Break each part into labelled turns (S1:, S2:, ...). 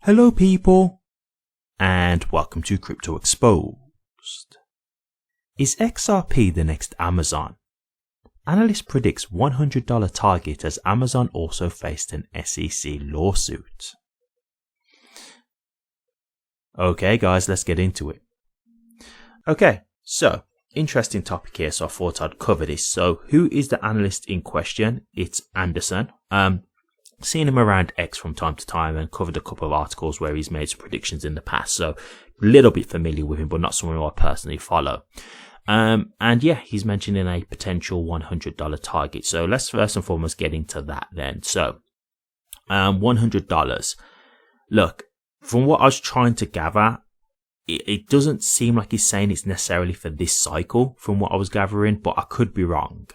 S1: Hello people, and welcome to Crypto Exposed. Is XRP the next Amazon? Analyst predicts $100 target as Amazon also faced an SEC lawsuit. Okay guys, let's get into it. Okay, so interesting topic here, so I thought I'd cover this. So who is the analyst in question? It's Anderson. Seen him around X from time to time and covered a couple of articles where he's made some predictions in the past, so a little bit familiar with him, but not someone who I personally follow. And yeah, he's mentioning a potential $100 target. So let's first and foremost get into that then. So $100. Look, from what I was trying to gather, it doesn't seem like he's saying it's necessarily for this cycle from what I was gathering, but I could be wrong.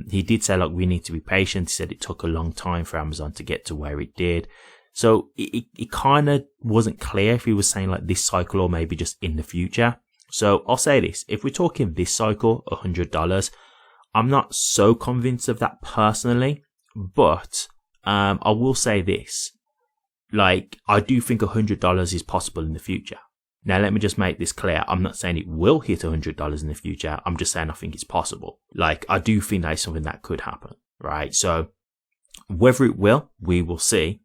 S1: He did say, like, we need to be patient. He said it took a long time for Amazon to get to where it did. So it kind of wasn't clear if he was saying like this cycle or maybe just in the future. So I'll say this, if we're talking this cycle, $100, I'm not so convinced of that personally, but I will say this, like, I do think $100 is possible in the future. Now, let me just make this clear. I'm not saying it will hit $100 in the future. I'm just saying I think it's possible. Like, I do think that is something that could happen, right? So whether it will, we will see.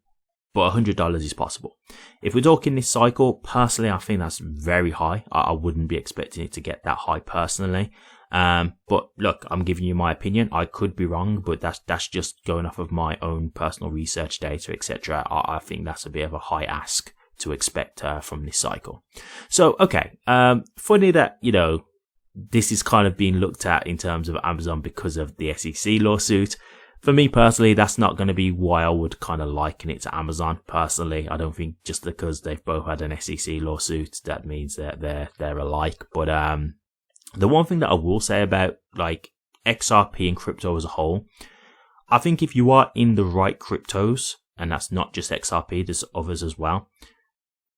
S1: But $100 is possible. If we're talking this cycle, personally, I think that's very high. I wouldn't be expecting it to get that high personally. But look, I'm giving you my opinion. I could be wrong, but that's just going off of my own personal research data, etc. I think that's a bit of a high ask to expect from this cycle. So, okay, funny that, you know, this is kind of being looked at in terms of Amazon because of the SEC lawsuit. For me personally, that's not going to be why I would kind of liken it to Amazon. Personally, I don't think just because they've both had an SEC lawsuit, that means that they're alike. But the one thing that I will say about like XRP and crypto as a whole, I think if you are in the right cryptos, and that's not just XRP, there's others as well,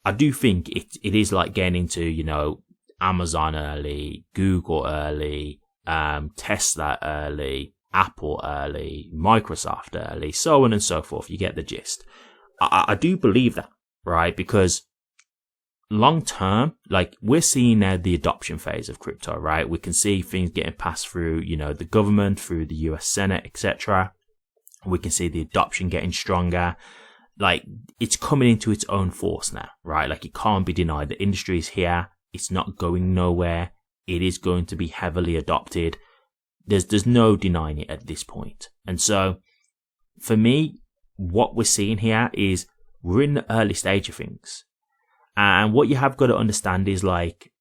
S1: I do think it is like getting into, you know, Amazon early, Google early, Tesla early, Apple early, Microsoft early, so on and so forth. You get the gist. I do believe that, right? Because long term, like, we're seeing now the adoption phase of crypto, right? We can see things getting passed through, you know, the government, through the US Senate, etc. We can see the adoption getting stronger. Like, it's coming into its own force now, right? Like, it can't be denied. The industry is here. It's not going nowhere. It is going to be heavily adopted. There's no denying it at this point. And so, for me, what we're seeing here is we're in the early stage of things. And what you have got to understand is, like,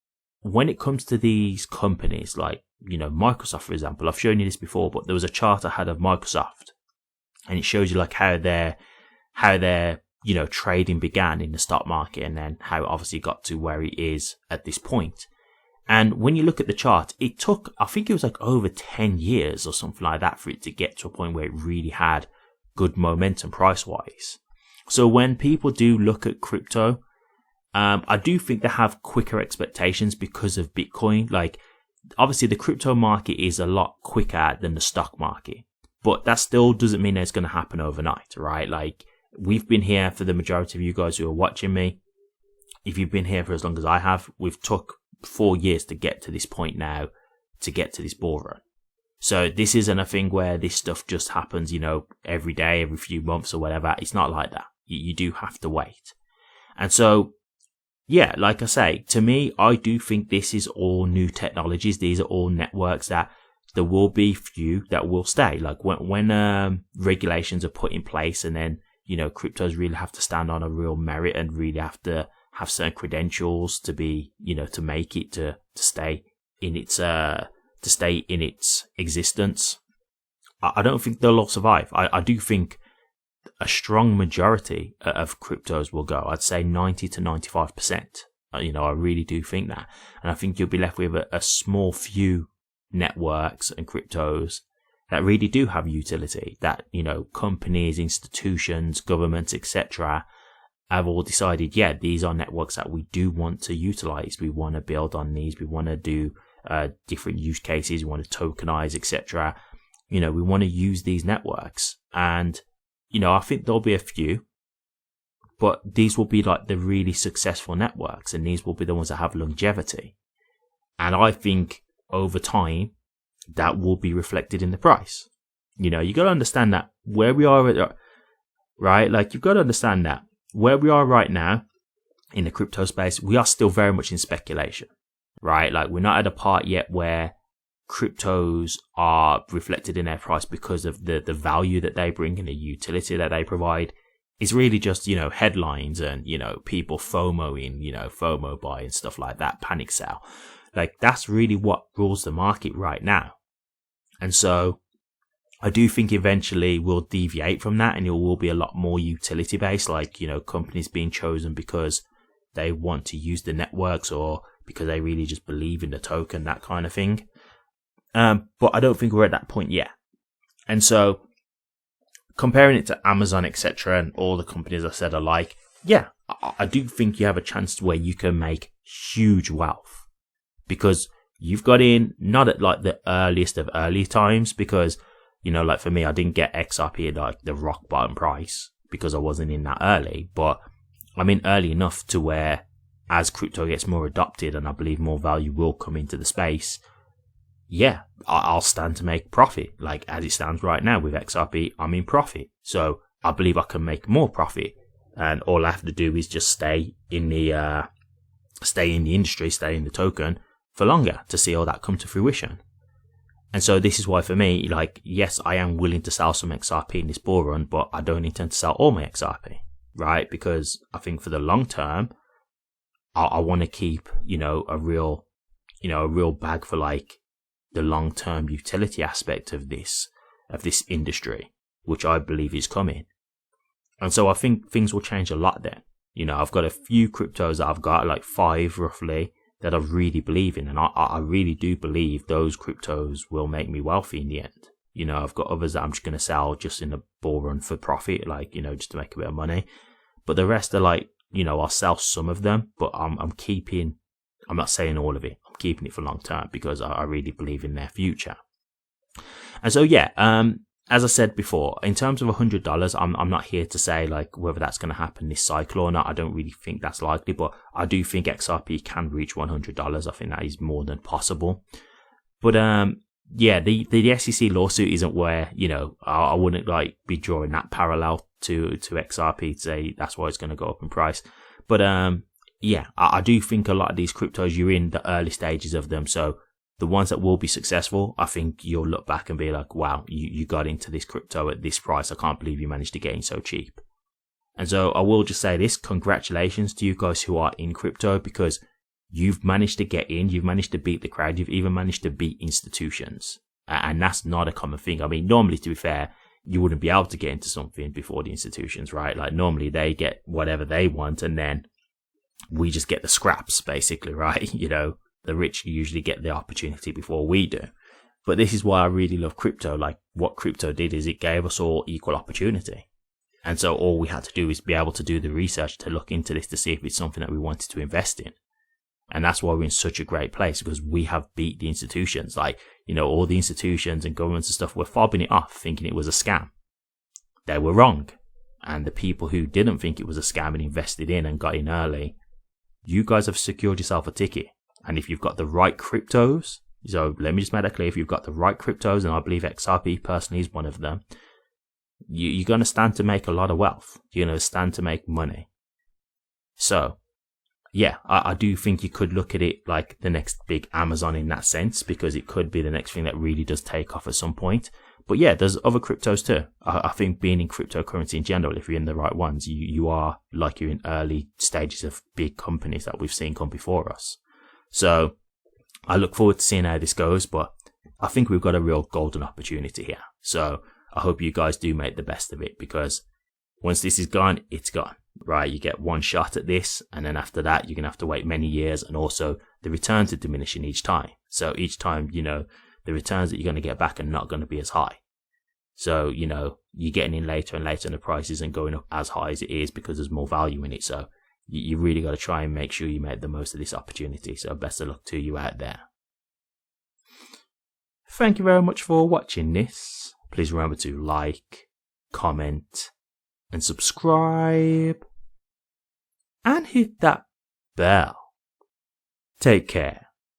S1: when it comes to these companies, like, you know, Microsoft, for example, I've shown you this before, but there was a chart I had of Microsoft, and it shows you, like, how their, you know, trading began in the stock market, and then how it obviously got to where it is at this point. And when you look at the chart, it took, I think it was like over 10 years or something like that for it to get to a point where it really had good momentum price-wise. So when people do look at crypto, I do think they have quicker expectations because of Bitcoin. Like, obviously the crypto market is a lot quicker than the stock market, but that still doesn't mean that it's going to happen overnight, right? Like, we've been here, for the majority of you guys who are watching me, if you've been here for as long as I have, we've took 4 years to get to this point now, to get to this bull run. So this isn't a thing where this stuff just happens, you know, every day, every few months or whatever. It's not like that. You do have to wait. And so, yeah, like I say, to me, I do think this is all new technologies. These are all networks that there will be few that will stay. Like, when regulations are put in place, and then, you know, cryptos really have to stand on a real merit and really have to have certain credentials to be, you know, to make it to stay in its existence. I don't think they'll all survive. I do think a strong majority of cryptos will go. I'd say 90 to 95%. You know, I really do think that. And I think you'll be left with a small few networks and cryptos that really do have utility, that, you know, companies, institutions, governments, etc. have all decided, yeah, these are networks that we do want to utilize. We want to build on these. We want to do different use cases. We want to tokenize, etc. You know, we want to use these networks. And, you know, I think there'll be a few, but these will be like the really successful networks, and these will be the ones that have longevity. And I think over time, that will be reflected in the price. You know, you got to understand that where we are, right? Like, you've got to understand that where we are right now in the crypto space, we are still very much in speculation, right? Like, we're not at a part yet where cryptos are reflected in their price because of the value that they bring and the utility that they provide. It's really just, you know, headlines and, you know, people FOMOing, you know, FOMO buy and stuff like that, panic sell. Like, that's really what rules the market right now. And so I do think eventually we'll deviate from that, and it will be a lot more utility based, like, you know, companies being chosen because they want to use the networks or because they really just believe in the token, that kind of thing. But I don't think we're at that point yet. And so comparing it to Amazon, etc., and all the companies I said alike, yeah, I do think you have a chance where you can make huge wealth, because you've got in not at like the earliest of early times, because, you know, like for me, I didn't get XRP at like the rock bottom price because I wasn't in that early, but I'm in early enough to where as crypto gets more adopted and I believe more value will come into the space, yeah, I'll stand to make profit. Like, as it stands right now with XRP, I'm in profit. So I believe I can make more profit. And all I have to do is just stay in the industry, stay in the token for longer to see all that come to fruition. And so this is why for me, like, yes, I am willing to sell some XRP in this bull run, but I don't intend to sell all my XRP, right? Because I think for the long term, I want to keep, you know, a real bag for like the long-term utility aspect of this industry, which I believe is coming. And so I think things will change a lot then. You know, I've got a few cryptos that I've got, like 5 roughly, that I really believe in. And I really do believe those cryptos will make me wealthy in the end. You know, I've got others that I'm just going to sell just in the bull run for profit, like, you know, just to make a bit of money. But the rest are like, you know, I'll sell some of them, but I'm not saying all of it. I'm keeping it for long term because I really believe in their future. And so, yeah, as I said before, in terms of $100, I'm not here to say like whether that's going to happen this cycle or not. I don't really think that's likely, but I do think XRP can reach $100. I think that is more than possible. But yeah, the SEC lawsuit isn't where, you know, I wouldn't like be drawing that parallel to XRP to say that's why it's going to go up in price. But yeah, I do think a lot of these cryptos, you're in the early stages of them. So the ones that will be successful, I think you'll look back and be like, wow, you got into this crypto at this price. I can't believe you managed to get in so cheap. And so I will just say this, congratulations to you guys who are in crypto, because you've managed to get in, you've managed to beat the crowd, you've even managed to beat institutions. And that's not a common thing. I mean, normally, to be fair, you wouldn't be able to get into something before the institutions, right? Like normally they get whatever they want and then we just get the scraps, basically, right? You know, the rich usually get the opportunity before we do. But this is why I really love crypto. Like, what crypto did is it gave us all equal opportunity. And so all we had to do is be able to do the research to look into this to see if it's something that we wanted to invest in. And that's why we're in such a great place, because we have beat the institutions. Like, you know, all the institutions and governments and stuff were fobbing it off, thinking it was a scam. They were wrong. And the people who didn't think it was a scam and invested in and got in early, you guys have secured yourself a ticket. And if you've got the right cryptos, so let me just make that clear, if you've got the right cryptos, and I believe XRP personally is one of them, you're going to stand to make a lot of wealth. You're going to stand to make money. So, yeah, I do think you could look at it like the next big Amazon in that sense, because it could be the next thing that really does take off at some point. But yeah, there's other cryptos too. I think being in cryptocurrency in general, if you're in the right ones, you are like you're in early stages of big companies that we've seen come before us. So I look forward to seeing how this goes, but I think we've got a real golden opportunity here. So I hope you guys do make the best of it, because once this is gone, it's gone, right? You get one shot at this, and then after that, you're going to have to wait many years, and also the returns are diminishing each time. So each time, you know, the returns that you're going to get back are not going to be as high. So, you know, you're getting in later and later, and the price isn't going up as high as it is because there's more value in it. So you really got to try and make sure you make the most of this opportunity. So best of luck to you out there. Thank you very much for watching this. Please remember to like, comment, and subscribe. and hit that bell. Take care.